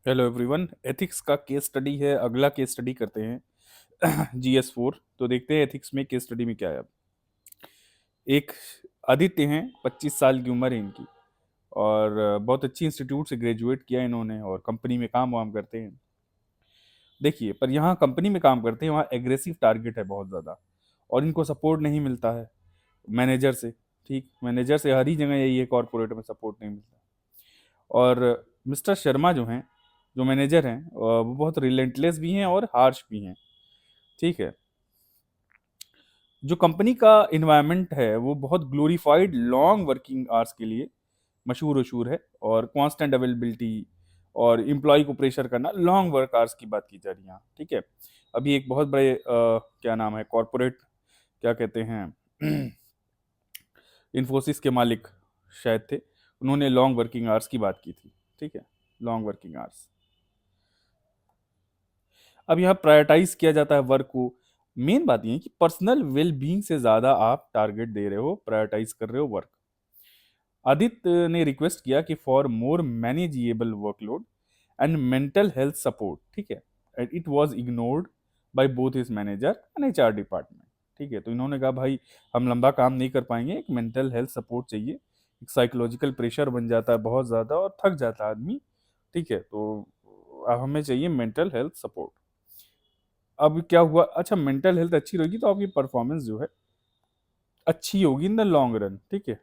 Hello everyone. Ethics का case study है, अगला केस स्टडी करते हैं GS4। तो देखते हैं एथिक्स में केस स्टडी में क्या है। अब एक आदित्य हैं, 25 साल की उम्र है इनकी, और बहुत अच्छी इंस्टीट्यूट से ग्रेजुएट किया इन्होंने और कंपनी में काम वाम करते हैं। देखिए, पर यहाँ कंपनी में काम करते हैं, वहाँ एग्रेसिव टारगेट है बहुत ज़्यादा, और इनको सपोर्ट नहीं मिलता है मैनेजर से। ठीक, मैनेजर से हर ही जगह यही है, कॉर्पोरेट में सपोर्ट नहीं मिलता। और मिस्टर शर्मा जो हैं, जो मैनेजर हैं, वो बहुत रिलेंटलेस भी हैं और हार्श भी हैं। ठीक है। जो कंपनी का इन्वायरमेंट है वो बहुत ग्लोरीफाइड लॉन्ग वर्किंग आवर्स के लिए मशहूर वशूर है, और कांस्टेंट अवेलेबिलिटी और एम्प्लॉय को प्रेशर करना, लॉन्ग वर्क आवर्स की बात की जा रही है यहाँ। ठीक है। अभी एक बहुत बड़े क्या नाम है, कॉरपोरेट, क्या कहते हैं, इन्फोसिस के मालिक शायद थे, उन्होंने लॉन्ग वर्किंग आवर्स की बात की थी। ठीक है, लॉन्ग वर्किंग आवर्स। अब यहाँ प्रायोरिटाइज किया जाता है वर्क को। मेन बात ये है कि पर्सनल वेल बीइंग से ज़्यादा आप टारगेट दे रहे हो, प्रायोरिटाइज कर रहे हो वर्क। आदित्य ने रिक्वेस्ट किया कि for more manageable workload and mental health support. ठीक है। And it was ignored by both his manager and HR department. ठीक है, तो इन्होंने कहा भाई हम लंबा काम नहीं कर पाएंगे, एक मेंटल हेल्थ सपोर्ट चाहिए। एक साइकोलॉजिकल प्रेशर बन जाता है बहुत ज़्यादा और थक जाता है आदमी। ठीक है, तो हमें चाहिए मेंटल हेल्थ सपोर्ट। अब क्या हुआ, अच्छा मेंटल हेल्थ अच्छी रहेगी तो आपकी परफॉर्मेंस जो है अच्छी होगी इन द लॉन्ग रन। ठीक है,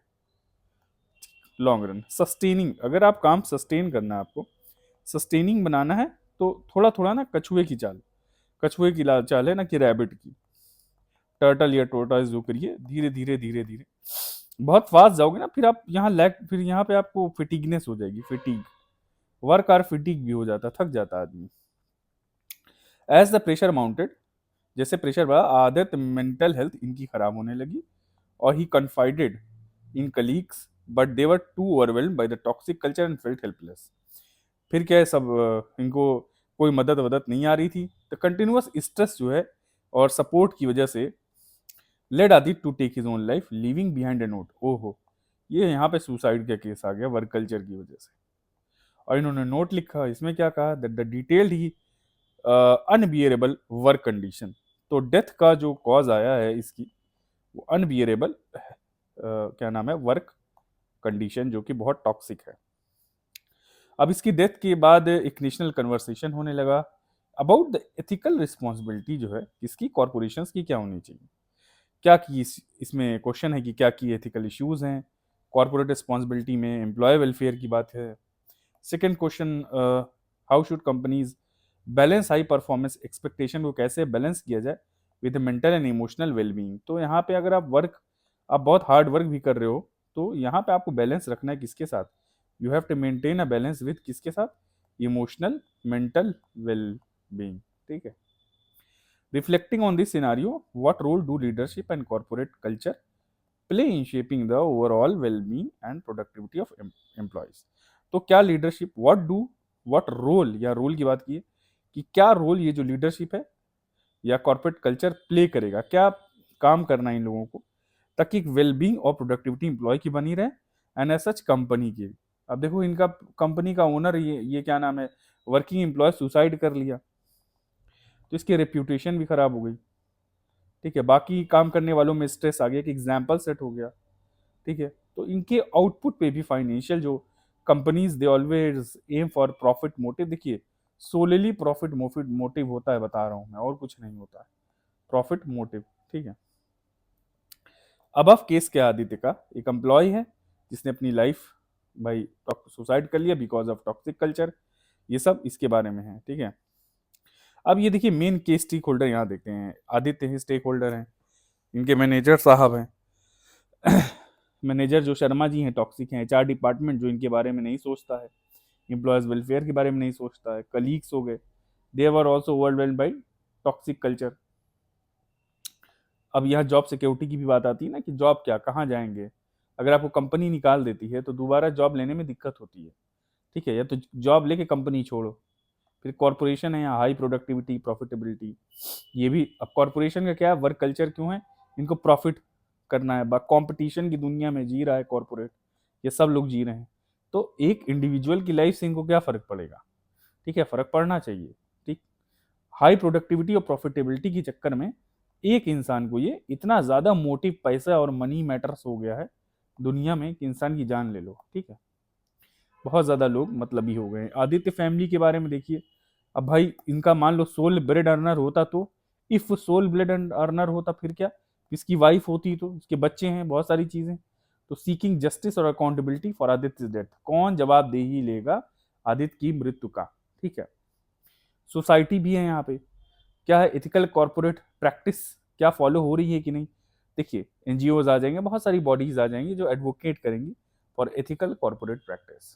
लॉन्ग रन सस्टेनिंग, अगर आप काम सस्टेन करना है, आपको सस्टेनिंग बनाना है, तो थोड़ा थोड़ा ना कछुए की चाल, कछुए की चाल है ना कि रैबिट की, टर्टल या टोर्टॉइस जो करिए, धीरे धीरे धीरे धीरे। बहुत फास्ट जाओगे ना, फिर आप यहाँ लैग, फिर यहाँ पे आपको फिटिगनेस हो जाएगी, फिटिग, वर्क आर फिटिग भी हो जाता, थक जाता आदमी। एज द प्रेशर माउंटेड, जैसे प्रेशर बढ़ा, आदत मेंटल हेल्थ इनकी खराब होने लगी, और he confided in colleagues but they were too overwhelmed by the toxic culture and felt helpless. फिर क्या है, सब इनको कोई मदद वदद नहीं आ रही थी, तो कंटिन्यूअस स्ट्रेस जो है और सपोर्ट की वजह से led Aditya to take his own life leaving behind a note. ओहो, ये यहाँ पे सुसाइड का केस आ गया वर्क कल्चर की वजह से। और इन्होंने नोट लिखा, इसमें क्या कहा, that the detailed he unbearable work condition. तो डेथ का जो कॉज आया है इसकी, वो अनबियरेबल क्या नाम है, वर्क कंडीशन, जो कि बहुत टॉक्सिक है। अब इसकी डेथ के बाद एक नेशनल कन्वर्सेशन होने लगा अबाउट द एथिकल रिस्पॉन्सिबिलिटी जो है किसकी, कॉरपोरेशंस की क्या होनी चाहिए। क्या की इसमें क्वेश्चन है कि क्या की एथिकल इश्यूज हैं कॉरपोरेट रिस्पॉन्सिबिलिटी में, एम्प्लॉय वेलफेयर की बात है। Second question, how should companies balance high performance expectation को कैसे बैलेंस किया जाए with mental and emotional wellbeing. तो यहाँ पे अगर आप बहुत हार्ड वर्क भी कर रहे हो, तो यहाँ पे आपको बैलेंस रखना है किसके साथ, you have to maintain a balance with किसके साथ, इमोशनल मेंटल वेल बींग। ठीक है। Reflecting on this scenario, what role do leadership and corporate culture play in shaping the overall wellbeing and productivity of employees. तो क्या leadership, what role, या role की बात की है कि क्या रोल ये जो लीडरशिप है या कॉर्पोरेट कल्चर प्ले करेगा, क्या काम करना है इन लोगों को, ताकि वेलबींग और प्रोडक्टिविटी इंप्लॉय की बनी रहे एंड एज सच कंपनी की। अब देखो इनका कंपनी का ओनर, ये क्या नाम है, वर्किंग एम्प्लॉय सुसाइड कर लिया, तो इसकी रेप्यूटेशन भी खराब हो गई। ठीक है, बाकी काम करने वालों में स्ट्रेस आ गया, कि एग्जाम्पल सेट हो गया। ठीक है, तो इनके आउटपुट पे भी फाइनेंशियल जो companies they always aim for profit motive. देखिए, सोलेली प्रॉफिट मोटिव होता है, बता रहा हूं मैं, और कुछ नहीं होता है, प्रॉफिट मोटिव। ठीक है। अब केस क्या है, आदित्य का एक एम्प्लॉय है जिसने अपनी लाइफ भाई सुसाइड कर लिया बिकॉज ऑफ टॉक्सिक कल्चर। ये सब इसके बारे में है। ठीक है। अब ये देखिए, मेन केस स्टेक होल्डर यहाँ देखते हैं, आदित्य ही स्टेक होल्डर हैं, इनके मैनेजर साहब हैं। मैनेजर जो शर्मा जी हैं टॉक्सिक हैं, HR डिपार्टमेंट जो इनके बारे में नहीं सोचता है, एम्प्लॉयज वेलफेयर के बारे में नहीं सोचता है, कलीग्स हो गए, they were also overwhelmed by toxic culture. अब यहाँ जॉब सिक्योरिटी की भी बात आती है ना, कि जॉब क्या, कहाँ जाएंगे, अगर आपको कंपनी निकाल देती है तो दोबारा जॉब लेने में दिक्कत होती है। ठीक है, या तो जॉब लेके कंपनी छोड़ो। फिर कॉरपोरेशन है यहाँ, हाई प्रोडक्टिविटी प्रॉफिटेबिलिटी, ये भी। अब कॉरपोरेशन का क्या है, वर्क कल्चर क्यों है, इनको प्रॉफिट करना है, कंपटीशन की दुनिया में जी रहा है कॉरपोरेट, ये सब लोग जी रहे हैं, तो एक इंडिविजुअल की लाइफ से इनको क्या फर्क पड़ेगा। ठीक है, फर्क पड़ना चाहिए। ठीक, हाई प्रोडक्टिविटी और प्रॉफिटेबिलिटी के चक्कर में एक इंसान को ये इतना ज्यादा मोटिव, पैसा और मनी मैटर्स हो गया है दुनिया में कि इंसान की जान ले लो। ठीक है, बहुत ज्यादा लोग मतलबी हो गए हैं। आदित्य फैमिली के बारे में देखिए, अब भाई इनका मान लो सोल ब्रेड अर्नर होता तो, इफ सोल ब्रेड अर्नर होता फिर क्या, इसकी वाइफ होती तो, इसके बच्चे हैं, बहुत सारी चीजें। तो सीकिंग जस्टिस और अकाउंटेबिलिटी फॉर आदित्य डेथ, कौन जवाबदेही लेगा आदित्य की मृत्यु का। ठीक है, सोसाइटी भी है यहाँ पे, क्या है एथिकल कॉर्पोरेट प्रैक्टिस क्या फॉलो हो रही है कि नहीं। देखिए एनजीओज आ जाएंगे, बहुत सारी बॉडीज आ जाएंगी जो एडवोकेट करेंगी for ethical corporate practice.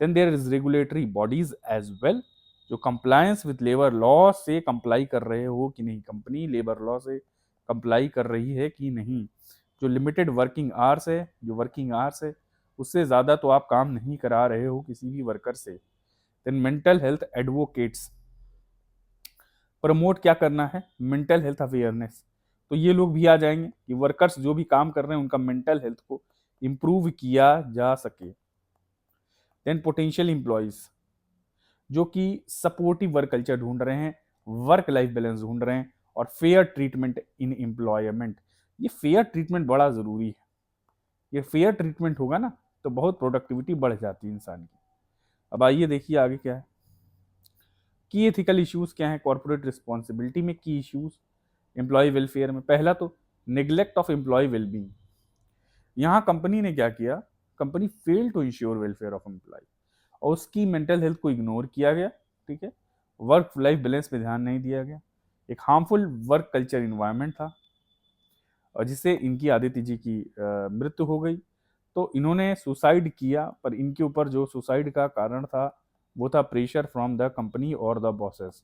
Then there is regulatory bodies as well, जो कंप्लायंस विद लेबर लॉ से कंप्लाई कर रहे हो कि नहीं, कंपनी लेबर लॉ से कंप्लाई कर रही है कि नहीं। जो लिमिटेड वर्किंग आवर्स है, जो वर्किंग आवर्स है उससे ज़्यादा तो आप काम नहीं करा रहे हो किसी भी वर्कर से। Then mental health advocates, promote क्या करना है, मेंटल हेल्थ अवेयरनेस। तो ये लोग भी आ जाएंगे कि वर्कर्स जो भी काम कर रहे हैं उनका मेंटल हेल्थ को इम्प्रूव किया जा सके। देन पोटेंशियल एम्प्लॉयज, जो कि सपोर्टिव वर्क कल्चर ढूंढ रहे हैं, वर्क लाइफ बैलेंस ढूंढ रहे हैं, और फेयर ट्रीटमेंट इन एम्प्लॉयमेंट। ये फेयर ट्रीटमेंट बड़ा जरूरी है। ये फेयर ट्रीटमेंट होगा ना तो बहुत प्रोडक्टिविटी बढ़ जाती है इंसान की। अब आइए देखिए आगे क्या है। की एथिकल इश्यूज क्या है कॉर्पोरेट रिस्पॉन्सिबिलिटी में, की इश्यूज एम्प्लॉय वेलफेयर में। पहला तो नेग्लेक्ट ऑफ एम्प्लॉय वेलबींग। यहाँ कंपनी ने क्या किया, company fail to ensure welfare of employee, और उसकी मेंटल हेल्थ को इग्नोर किया गया। ठीक है, वर्क लाइफ बैलेंस पे ध्यान नहीं दिया गया, एक हार्मफुल वर्क कल्चर इन्वायरमेंट था, और जिससे इनकी आदित्य जी की मृत्यु हो गई। तो इन्होंने सुसाइड किया, पर इनके ऊपर जो सुसाइड का कारण था वो था प्रेशर फ्रॉम द कंपनी और द बॉसेस,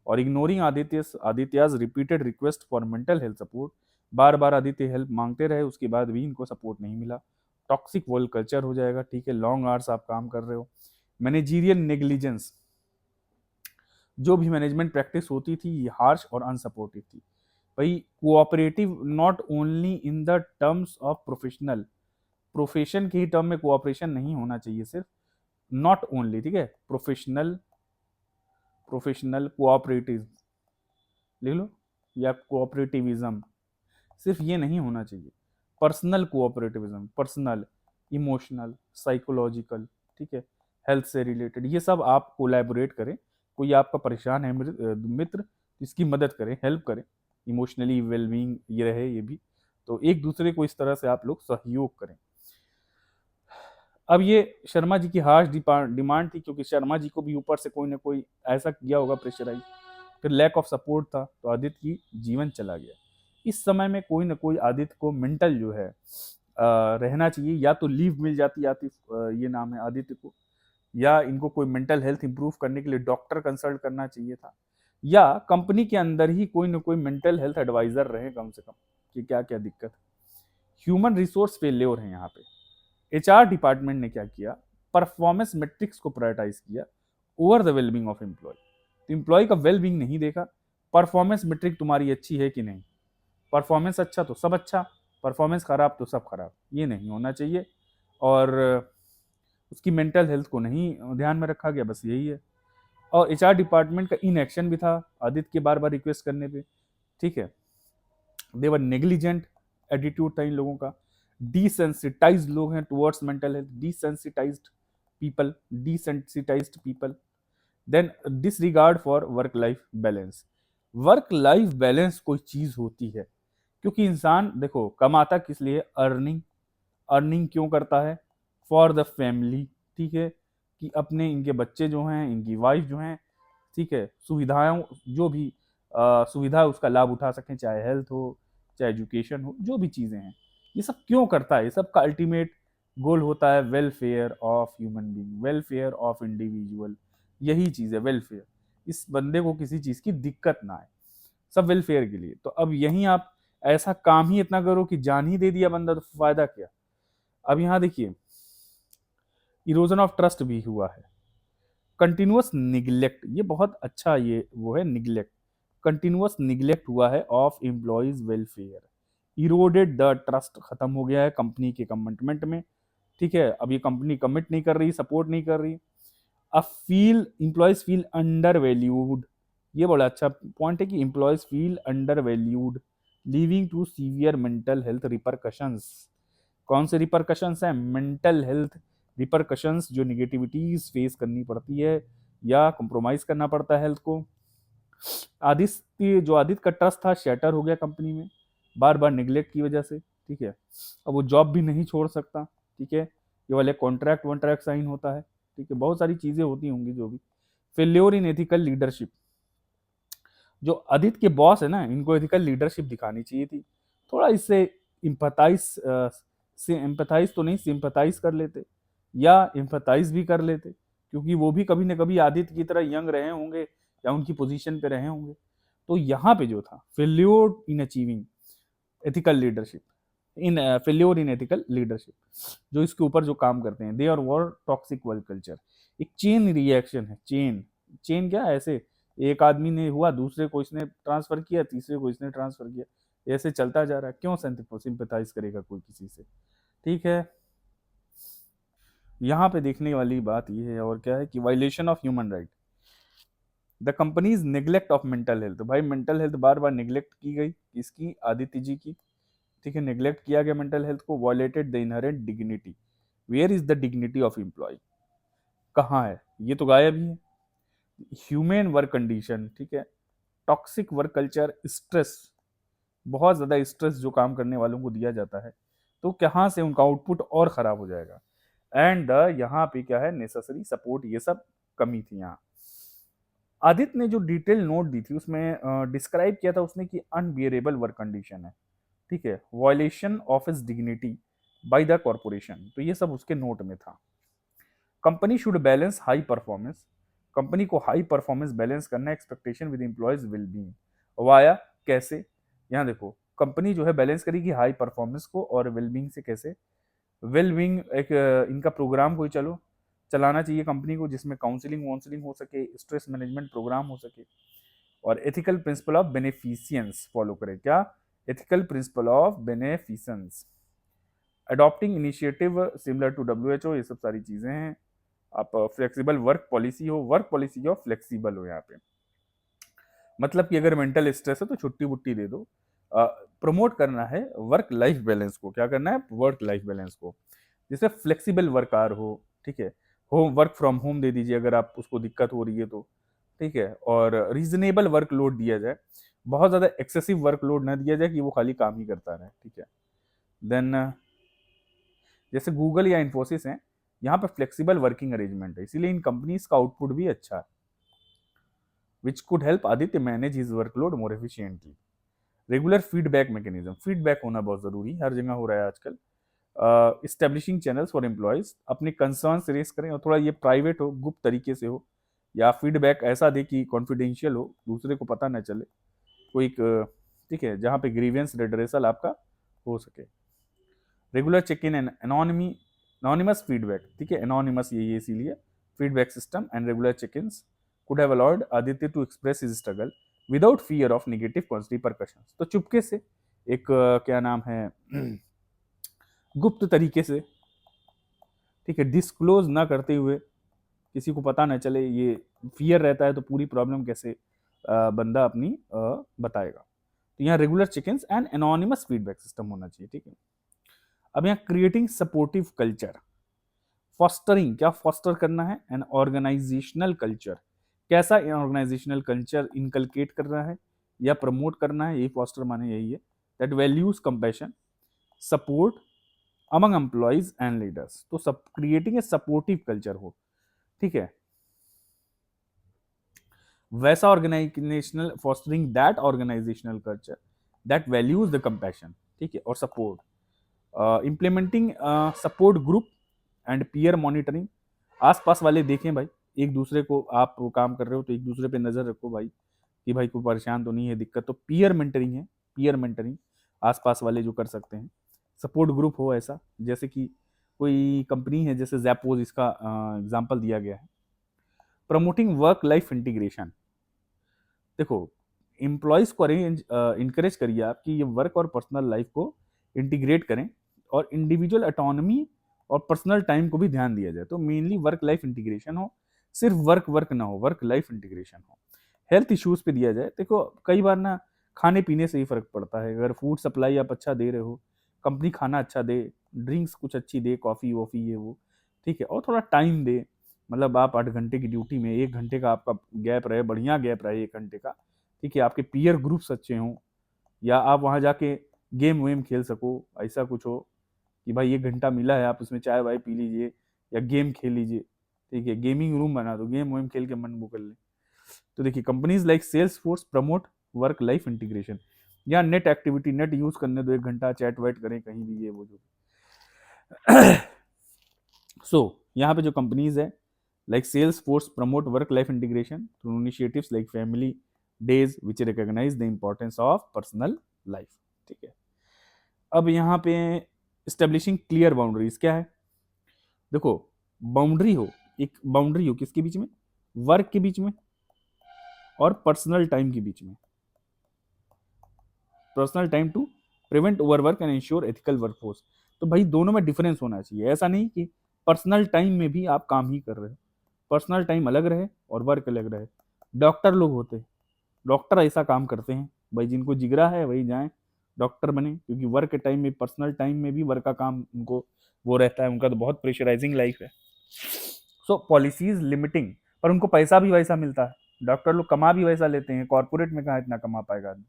और ignoring Aditya's repeated request for mental health support. बार बार आदित्य हेल्प मांगते रहे, उसके बाद भी इनको सपोर्ट नहीं मिला। टॉक्सिक वर्क कल्चर हो जाएगा। ठीक है, लॉन्ग आवर्स आप काम कर रहे हो। मैनेजीरियल नेग्लिजेंस, जो भी मैनेजमेंट प्रैक्टिस होती थी ये हार्श और अनसपोर्टिव थी। भाई cooperative not only in the terms of professional, profession के ही टर्म में कोऑपरेशन नहीं होना चाहिए सिर्फ, नॉट ओनली। ठीक है, प्रोफेशनल, प्रोफेशनल कोऑपरेटिव लिख लो, या कोऑपरेटिविज्म, सिर्फ ये नहीं होना चाहिए। पर्सनल कोऑपरेटिविज्म, पर्सनल, इमोशनल, साइकोलॉजिकल, ठीक है, हेल्थ से रिलेटेड, ये सब आप कोलैबोरेट करें। कोई आपका परेशान है मित्र, इसकी मदद करें, हेल्प करें, इमोशनली वेलबींग ये रहे ये भी। तो एक दूसरे को इस तरह से आप लोग सहयोग करें। अब ये शर्मा जी की हार्श डिमांड थी, क्योंकि शर्मा जी को भी ऊपर से कोई ना कोई ऐसा किया होगा प्रेशराइज, फिर लैक ऑफ सपोर्ट था, तो आदित्य की जीवन चला गया। इस समय में कोई ना कोई आदित्य को मेंटल जो है रहना चाहिए, या तो लीव मिल जाती ये नाम है आदित्य को, या इनको कोई मेंटल हेल्थ इंप्रूव करने के लिए डॉक्टर कंसल्ट करना चाहिए था, या कंपनी के अंदर ही कोई ना कोई मेंटल हेल्थ एडवाइजर रहे कम से कम कि क्या क्या दिक्कत है। ह्यूमन रिसोर्स फेल्योर है यहाँ पे। एचआर डिपार्टमेंट ने क्या किया, परफॉर्मेंस मेट्रिक्स को प्रायोरिटाइज किया over the wellbeing of employee. तो एम्प्लॉय का वेलबींग नहीं देखा, परफॉर्मेंस मेट्रिक तुम्हारी अच्छी है कि नहीं, परफॉर्मेंस अच्छा तो सब अच्छा, परफॉर्मेंस खराब तो सब खराब, ये नहीं होना चाहिए। और उसकी मेंटल हेल्थ को नहीं ध्यान में रखा गया, बस यही है। और एचआर डिपार्टमेंट का इनएक्शन भी था आदित्य के बार बार रिक्वेस्ट करने पे। ठीक है, देवर नेग्लिजेंट एटीट्यूड था इन लोगों का, डिसेंसिटाइज्ड लोग हैं towards mental health, desensitised people, desensitised people. Then disregard for work life balance. Work life balance कोई चीज होती है, क्योंकि इंसान देखो कमाता किस लिए, अर्निंग, अर्निंग क्यों करता है, फॉर द फैमिली। ठीक है, कि अपने इनके बच्चे जो हैं, इनकी वाइफ जो हैं, ठीक है, सुविधाओं, जो भी सुविधा उसका लाभ उठा सकें, चाहे हेल्थ हो, चाहे एजुकेशन हो, जो भी चीज़ें हैं, ये सब क्यों करता है, ये सब का अल्टीमेट गोल होता है welfare of human being, welfare of individual. यही चीज़ है वेलफेयर, इस बंदे को किसी चीज़ की दिक्कत ना आए, सब वेलफेयर के लिए। तो अब यहीं आप ऐसा काम ही इतना करो कि जान ही दे दिया बंदा, तो फायदा क्या। अब यहाँ देखिए इरोजन ऑफ ट्रस्ट भी हुआ है। कंटिन्यूअस निग्लेक्ट, ये बहुत अच्छा ये वो है निग्लेक्ट, कंटिन्यूअस निग्लेक्ट हुआ है of employees welfare, eroded the trust, खत्म हो गया है कंपनी के कमिटमेंट में। ठीक है, अब ये कंपनी कमिट नहीं कर रही, सपोर्ट नहीं कर रही। एम्प्लॉयज फील अंडर वैल्यूड, ये बड़ा अच्छा पॉइंट है कि employees feel undervalued leaving to severe mental health repercussions. कौन से रिपरकशंस हैं? मेंटल हेल्थ रिपरकशंस, जो निगेटिविटीज फेस करनी पड़ती है या कंप्रोमाइज करना पड़ता है हेल्थ को। आदित्य का ट्रस्ट था शैटर हो गया कंपनी में, बार बार निगलेक्ट की वजह से, ठीक है। अब वो जॉब भी नहीं छोड़ सकता, ठीक है, ये वाले कॉन्ट्रैक्ट वॉन्ट्रैक्ट साइन होता है, ठीक है, बहुत सारी चीजें होती होंगी जो भी। फेल्योर इन एथिकल लीडरशिप, जो आदित्य के बॉस है ना, इनको एथिकल लीडरशिप दिखानी चाहिए थी, थोड़ा इससे इम्पथाइज से एम्पथाइज तो नहीं सिंपथाइज कर लेते, या एम्पथाइज भी कर लेते, क्योंकि वो भी कभी ना कभी आदित्य की तरह यंग रहे होंगे या उनकी पोजीशन पे रहे होंगे। तो यहाँ पे जो था failure in achieving ethical leadership, in failure in ethical leadership, जो इसके ऊपर जो काम करते हैं, they are war toxic work culture. एक चेन रिएक्शन है, चेन चेन क्या ऐसे, एक आदमी ने हुआ, दूसरे को इसने ट्रांसफर किया, तीसरे को इसने ट्रांसफर किया, ऐसे चलता जा रहा है, क्यों सिंपैथाइज करेगा कोई किसी से, ठीक है। यहाँ पे देखने वाली बात ये है, और क्या है कि violation of human right, the companies neglect of mental health. भाई मेंटल हेल्थ बार बार नेग्लेक्ट की गई, किसकी? आदित्य जी की, ठीक है, नेग्लेक्ट किया गया मेंटल हेल्थ को। Violated the inherent dignity, where is the dignity of employee, कहाँ है? ये तो गायब ही है। ह्यूमन वर्क कंडीशन, ठीक है, टॉक्सिक वर्क कल्चर, स्ट्रेस, बहुत ज्यादा स्ट्रेस जो काम करने वालों को दिया जाता है, तो कहाँ से उनका आउटपुट और खराब हो जाएगा। एंड यहाँ पे क्या है, नेसेसरी सपोर्ट, ये सब कमी थी यहाँ। आदित्य ने जो डिटेल नोट दी थी उसमें डिस्क्राइब किया था उसने कि अनबियरेबल वर्क कंडीशन है, ठीक है, violation of his dignity by the corporation, तो ये सब उसके नोट में था। Company should balance high performance, company को हाई परफॉर्मेंस बैलेंस करना expectation with employees well being, via कैसे? यहाँ देखो, कंपनी जो है बैलेंस करेगी हाई परफॉर्मेंस को और वेलबींग से, कैसे? वेलबींग एक इनका प्रोग्राम कोई चलाना चाहिए कंपनी को, जिसमें काउंसलिंग वाउंसलिंग हो सके, स्ट्रेस मैनेजमेंट प्रोग्राम हो सके, और ethical principle of beneficence follow करे। क्या? Ethical principle of beneficence, adopting initiative similar to WHO, ये सब सारी चीजें हैं। आप फ्लेक्सिबल वर्क पॉलिसी हो, वर्क पॉलिसी हो फ्लेक्सिबल हो, यहाँ पे मतलब कि अगर मेंटल स्ट्रेस है तो छुट्टी वुट्टी दे दो। प्रमोट करना है वर्क लाइफ बैलेंस को, क्या करना है? वर्क लाइफ बैलेंस को, जिससे फ्लेक्सिबल वर्क आवर हो, ठीक है, होम वर्क फ्रॉम होम दे दीजिए अगर आप उसको दिक्कत हो रही है तो, ठीक है, और रीजनेबल वर्कलोड दिया जाए, बहुत ज़्यादा एक्सेसिव वर्कलोड ना दिया जाए कि वो खाली काम ही करता रहे, ठीक है। देन जैसे गूगल या इन्फोसिस हैं, यहाँ पे फ्लेक्सिबल वर्किंग अरेंजमेंट है, इसीलिए इन कंपनीज का आउटपुट भी अच्छा है, which could help Aditya manage his workload more efficiently. Regular feedback mechanism, feedback होना बहुत जरूरी, हर जगह हो रहा है आजकल। इस्टेब्लिशिंग चैनल्स फॉर एम्प्लॉयज, अपने कंसर्न्स रेस करें, और थोड़ा ये प्राइवेट हो, गुप्त तरीके से हो, या फीडबैक ऐसा दे कि कॉन्फिडेंशियल हो, दूसरे को पता ना चले, कोई ठीक है, जहाँ पे ग्रीवेंस रेड्रेसल आपका हो सके। Regular check in and anonymous feedback, ठीक है, एनोनिमस ये इसीलिए feedback system and regular check ins could have allowed Aditya to express his struggle without fear of negative repercussions. तो चुपके से एक क्या नाम है गुप्त तरीके से, ठीक है, डिस्क्लोज ना करते हुए, किसी को पता ना चले, ये फियर रहता है तो पूरी प्रॉब्लम कैसे बंदा अपनी बताएगा। तो यहाँ regular check ins and anonymous feedback system होना चाहिए, ठीक है। अब यहाँ क्रिएटिंग सपोर्टिव कल्चर, फॉस्टरिंग, क्या फॉस्टर करना है? एन ऑर्गेनाइजेशनल कल्चर, कैसा ऑर्गेनाइजेशनल कल्चर इनकलकेट करना है या प्रमोट करना है, यही फॉस्टर माने यही है, that values compassion support among employees and leaders. तो सब क्रिएटिंग ए सपोर्टिव कल्चर हो, ठीक है, वैसा organisational, fostering that organisational culture that values the compassion, ठीक है, और support, implementing support group and peer monitoring, आसपास वाले देखें भाई, एक दूसरे को, आप काम कर रहे हो तो एक दूसरे पे नजर रखो भाई, कि भाई कोई परेशान तो नहीं है, दिक्कत तो, पीयर मेंटरिंग है, पीयर मेंटरिंग आसपास वाले जो कर सकते हैं। सपोर्ट ग्रुप हो ऐसा, जैसे कि कोई कंपनी है जैसे जैपोज, इसका एग्जाम्पल दिया गया है। प्रमोटिंग वर्क लाइफ इंटीग्रेशन, देखो एम्प्लॉयज को इनकरेज करिए आप कि ये वर्क और पर्सनल लाइफ को इंटीग्रेट करें, और इंडिविजुअल ऑटोनॉमी और पर्सनल टाइम को भी ध्यान दिया जाए, तो मेनली वर्क लाइफ इंटीग्रेशन हो, सिर्फ वर्क वर्क ना हो, वर्क लाइफ इंटीग्रेशन हो। हेल्थ इश्यूज पे दिया जाए, देखो कई बार ना खाने पीने से ही फर्क पड़ता है। अगर फूड सप्लाई आप अच्छा दे रहे हो, कंपनी खाना अच्छा दे, ड्रिंक्स कुछ अच्छी दे, कॉफ़ी वॉफ़ी ये वो, ठीक है, और थोड़ा टाइम दे, मतलब आप 8 घंटे की ड्यूटी में 1 घंटे का आपका गैप रहे, बढ़िया गैप रहे 1 घंटे का, ठीक है, आपके पीयर ग्रुप्स अच्छे हों, या आप वहाँ जाके गेम वेम खेल सको, ऐसा कुछ हो कि भाई 1 घंटा मिला है, आप उसमें चाय वाय पी लीजिए या गेम खेल लीजिए, ठीक है, गेमिंग रूम बना दो, गेम वेम खेल के मन वो कर ले। तो देखिए companies like Salesforce promote work life integration, या नेट एक्टिविटी, नेट यूज करने दो 1 घंटा, चैट वैट करें कहीं भी, ये वो जो सो यहाँ पे जो कंपनीज है like Salesforce promote work life integration through initiatives like family days which recognise the importance of personal life, ठीक है। अब यहाँ पे स्टेब्लिशिंग क्लियर बाउंड्रीज क्या है, देखो बाउंड्री हो, एक बाउंड्री हो किसके बीच में, वर्क के बीच में और पर्सनल टाइम के बीच में, personal time to prevent overwork and ensure ethical workforce. तो भाई दोनों में डिफरेंस होना चाहिए, ऐसा नहीं कि पर्सनल टाइम में भी आप काम ही कर रहे हो, पर्सनल टाइम अलग रहे और वर्क अलग रहे। डॉक्टर लोग होते हैं, डॉक्टर ऐसा काम करते हैं भाई, जिनको जिगरा है वही जाएं डॉक्टर बने, क्योंकि वर्क के टाइम में, पर्सनल टाइम में भी वर्क का काम उनको वो रहता है, उनका तो बहुत प्रेशराइजिंग लाइफ है। सो पॉलिसीज लिमिटिंग, पर उनको पैसा भी वैसा मिलता है, डॉक्टर लोग कमा भी वैसा लेते हैं, कॉर्पोरेट में कहाँ इतना कमा पाएगा आदमी।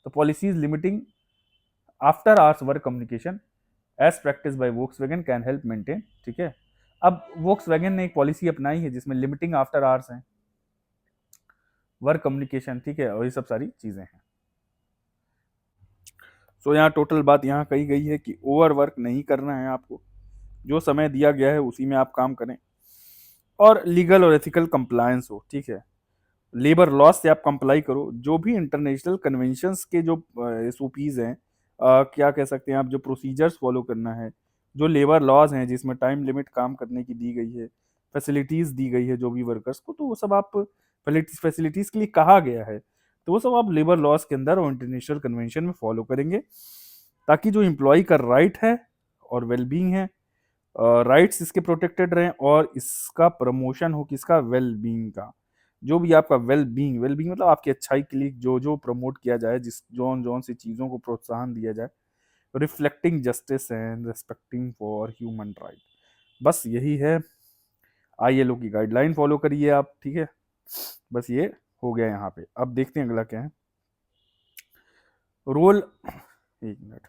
तो policies limiting after hours work communication as practice by Volkswagen can help maintain, ठीक है। अब वोक्सवैगन ने एक पॉलिसी अपनाई है जिसमें लिमिटिंग आफ्टर आवर्स है, वर्क कम्युनिकेशन, ठीक है, और ये सब सारी चीजें हैं। सो यहाँ टोटल बात यहाँ कही गई है कि ओवर वर्क नहीं करना है आपको, जो समय दिया गया है उसी में आप काम करें, और लीगल और एथिकल कंप्लायंस हो, ठीक है, लेबर लॉज से आप कंप्लाई करो, जो भी इंटरनेशनल कन्वेंशंस के जो एसओपीज हैं, क्या कह सकते हैं आप, जो प्रोसीजर्स फॉलो करना है, जो लेबर लॉज हैं जिसमें टाइम लिमिट काम करने की दी गई है, फैसिलिटीज़ दी गई है जो भी वर्कर्स को, तो वो सब आप फैसिलिटीज़ के लिए कहा गया है, तो वो सब आप लेबर लॉज के अंदर और इंटरनेशनल कन्वेंशन में फॉलो करेंगे, ताकि जो एम्प्लॉय का राइट है और वेलबींग है, राइट्स इसके प्रोटेक्टेड रहें, और इसका प्रमोशन हो किसका, वेल बींग का, जो भी आपका वेल बींग, वेल बींग मतलब आपकी अच्छाई के लिए जो जो प्रमोट किया जाए, जिस जौन जौन सी चीज़ों को प्रोत्साहन दिया जाए, reflecting justice and respecting for human right, बस यही है। आईएलओ की गाइडलाइन फॉलो करिए आप, ठीक है, बस ये हो गया यहाँ पे। अब देखते हैं अगला क्या है, रोल, एक minute,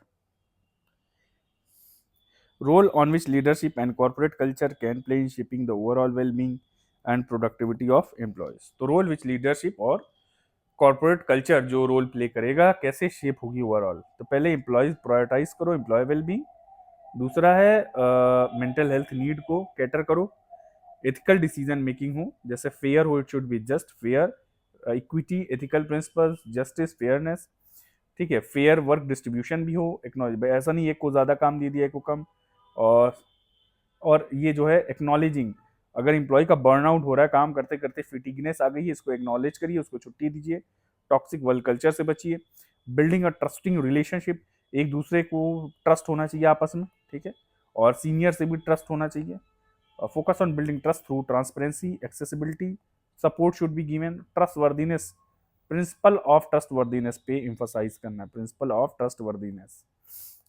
role on which leadership and corporate culture can play in shaping the overall well-being and productivity of employees। तो रोल विच लीडरशिप और कॉर्पोरेट कल्चर जो रोल प्ले करेगा, कैसे शेप होगी ओवरऑल, तो पहले एम्प्लॉयज प्रायोरिटाइज करो, एम्प्लॉय वेलबींग, दूसरा है मेंटल हेल्थ नीड को कैटर करो, एथिकल डिसीजन मेकिंग हो, जैसे फेयर हो, it should be just fair, equity, ethical principles, justice, fairness, ठीक है, फेयर वर्क डिस्ट्रीब्यूशन भी हो, एक्नॉलेज, ऐसा नहीं एक को ज़्यादा काम दे दिया एक को कम, और और ये जो है एक्नॉलेजिंग, अगर इंप्लॉय का बर्नआउट हो रहा है, काम करते करते फिटिगनेस आ गई है, इसको एक्नॉलेज करिए, उसको छुट्टी दीजिए, टॉक्सिक वर्क कल्चर से बचिए, बिल्डिंग अ ट्रस्टिंग रिलेशनशिप, एक दूसरे को ट्रस्ट होना चाहिए आपस में, ठीक है, और सीनियर से भी ट्रस्ट होना चाहिए, focus on building trust through transparency, accessibility, support should be given, trust worthiness, principle of trust worthiness पे एम्फोसाइज करना है, principle of trust worthiness,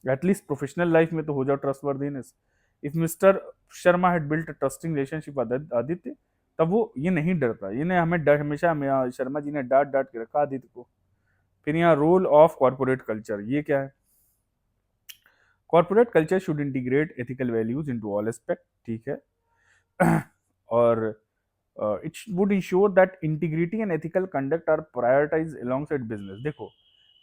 at least professional life में तो हो जाओ trust worthiness. If mister Sharma had built trusting relationship Aditya, तब वो ये नहीं डरता, ये नहीं हमें डर, हमेशा हमें शर्मा जी ने डांट डांट के रखा आदित्य को। फिर यहाँ रोल ऑफ कॉर्पोरेट कल्चर, ये क्या है, corporate culture should integrate ethical values into all aspect, ठीक है, और it would ensure that integrity and ethical conduct are prioritise alongside business. देखो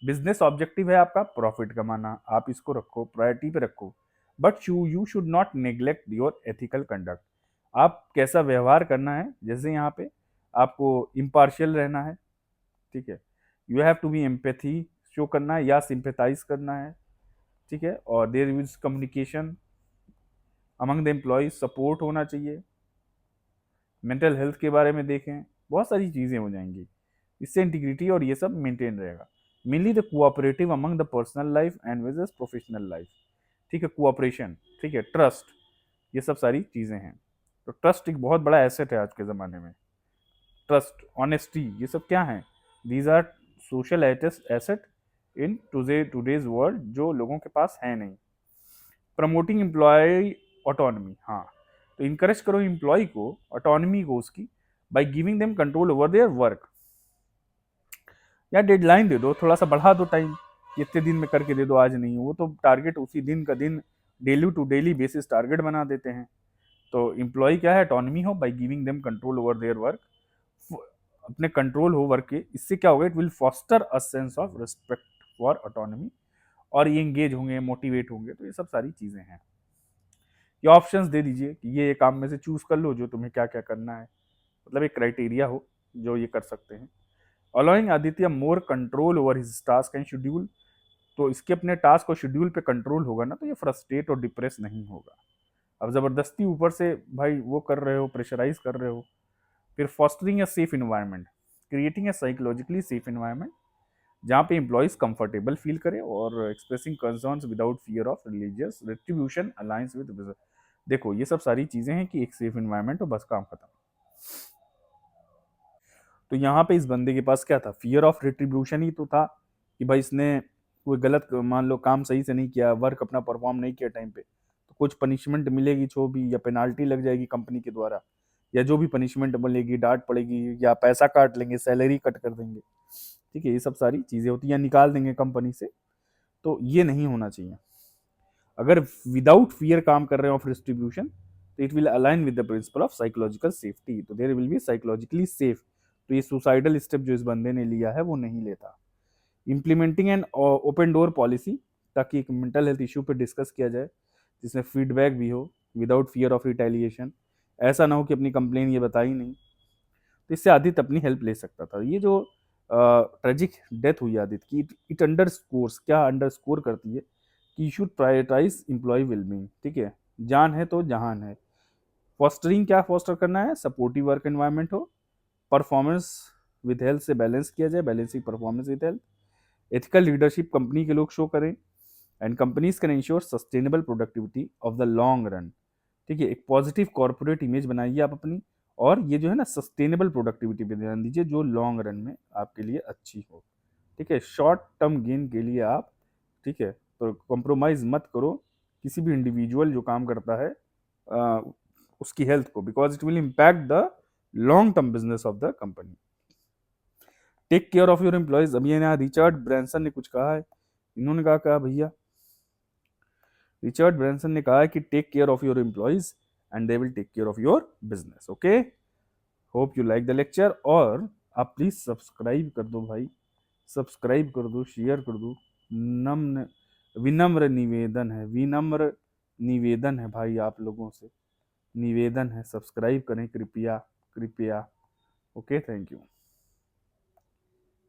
बिजनेस ऑब्जेक्टिव है आपका प्रॉफिट कमाना, आप इसको रखो प्रायोरिटी पे रखो, but you should not neglect your ethical conduct, आप कैसा व्यवहार करना है, जैसे यहाँ पे आपको इम्पार्शियल रहना है, ठीक है, you have to be empathy show करना है या सिंपैथाइज करना है, ठीक है, और there is communication among the employees, support होना चाहिए, मेंटल हेल्थ के बारे में देखें, बहुत सारी चीज़ें हो जाएंगी, इससे इंटीग्रिटी और ये सब मेंटेन रहेगा। Mainly the cooperative among the personal life and with professional life, ठीक है, कोऑपरेशन, ठीक है, ट्रस्ट, ये सब सारी चीज़ें हैं। तो ट्रस्ट एक बहुत बड़ा एसेट है आज के ज़माने में। ट्रस्ट, ऑनेस्टी, ये सब क्या है? These are social asset in today's world जो लोगों के पास है नहीं। प्रमोटिंग एम्प्लॉय ऑटोनॉमी, हाँ, तो इनकरेज करो एम्प्लॉय को, ऑटोनॉमी को उसकी, bye giving them control over their work. या डेडलाइन दे दो, थोड़ा सा बढ़ा दो टाइम, इतने दिन में करके दे दो, आज नहीं, वो तो टारगेट उसी दिन का दिन, daily to daily basis target बना देते हैं। तो एम्प्लॉय क्या है? ऑटोनॉमी हो by giving them control over their work, अपने कंट्रोल हो वर्क के। इससे क्या होगा? It will foster a sense of respect for autonomy, और ये एंगेज होंगे, मोटिवेट होंगे। तो ये सब सारी चीजें हैं। ये ऑप्शंस दे दीजिए कि ये काम में से चूज कर लो जो तुम्हें क्या क्या करना है, मतलब एक क्राइटेरिया हो जो ये कर सकते हैं। Allowing Aditya more control over his task and schedule, तो इसके अपने टास्क और शेड्यूल पे कंट्रोल होगा ना, तो ये फ्रस्ट्रेट और डिप्रेस नहीं होगा। अब जबरदस्ती ऊपर से भाई वो कर रहे हो, प्रेशराइज कर रहे हो। फिर fostering a safe environment, creating a psychologically safe environment जहाँ पे एम्प्लॉयज कंफर्टेबल फील करें और expressing concerns without fear of religious retribution alliance with business. देखो ये सब सारी चीजें हैं कि एक सेफ इन्वायरमेंट हो, बस काम खत्म। तो यहाँ पे इस बंदे के पास क्या था? फियर ऑफ रिट्रीब्यूशन ही तो था कि भाई इसने कोई गलत, मान लो काम सही से नहीं किया, वर्क अपना परफॉर्म नहीं किया टाइम पे, तो कुछ पनिशमेंट मिलेगी, जो भी, या पेनाल्टी लग जाएगी कंपनी के द्वारा, या जो भी पनिशमेंट मिलेगी, डांट पड़ेगी, या पैसा काट लेंगे, सैलरी कट कर देंगे। ठीक है, ये सब सारी चीजें होती हैं, या निकाल देंगे कंपनी से। तो ये नहीं होना चाहिए। अगर विदाउट फियर काम कर रहे हो ऑफ डिस्ट्रीब्यूशन, तो it will align with the principle of psychological safety, तो there will be psychologically safe. तो ये सुसाइडल स्टेप जो इस बंदे ने लिया है वो नहीं लेता। Implementing an open door policy, ताकि एक मेंटल हेल्थ इशू पे डिस्कस किया जाए जिसमें फीडबैक भी हो विदाउट फियर ऑफ रिटेलिएशन। ऐसा ना हो कि अपनी कंप्लेन ये बताई नहीं, तो इससे आदित्य अपनी हेल्प ले सकता था। ये जो ट्रेजिक डेथ हुई आदित्य की, इट अंडर स्कोर्स, क्या अंडर स्कोर करती है कि you should prioritize employ wellbeing. ठीक है, जान है तो जहान है। फॉस्टरिंग, क्या फॉस्टर करना है? सपोर्टिव वर्क एनवायरनमेंट हो, परफॉर्मेंस विद हेल्थ से बैलेंस किया जाए, balancing performance with health. Ethical leadership company के लोग शो करें, and companies can ensure sustainable productivity of the long run. ठीक है, एक पॉजिटिव कॉर्पोरेट इमेज बनाइए आप अपनी, और ये जो है ना, सस्टेनेबल प्रोडक्टिविटी पे ध्यान दीजिए जो लॉन्ग रन में आपके लिए अच्छी हो। ठीक है, शॉर्ट टर्म गेन के लिए आप, ठीक है, तो कॉम्प्रोमाइज मत करो किसी भी इंडिविजुअल जो काम करता है उसकी हेल्थ को, because it will impact the long term business of the company. Take care of your employees, अभी यहाँ रिचर्ड ब्रांसन ने कुछ कहा है। इन्होंने कहा भैया, रिचर्ड ब्रांसन ने कहा है कि take care of your employees and they will take care of your business. Okay, hope you like the lecture, और आप प्लीज सब्सक्राइब कर दो भाई, सब्सक्राइब कर दो, शेयर कर दो। नम्र विनम्र निवेदन है, विनम्र निवेदन है भाई, आप लोगों से निवेदन है, सब्सक्राइब करें कृपया, कृपया। Okay, thank you.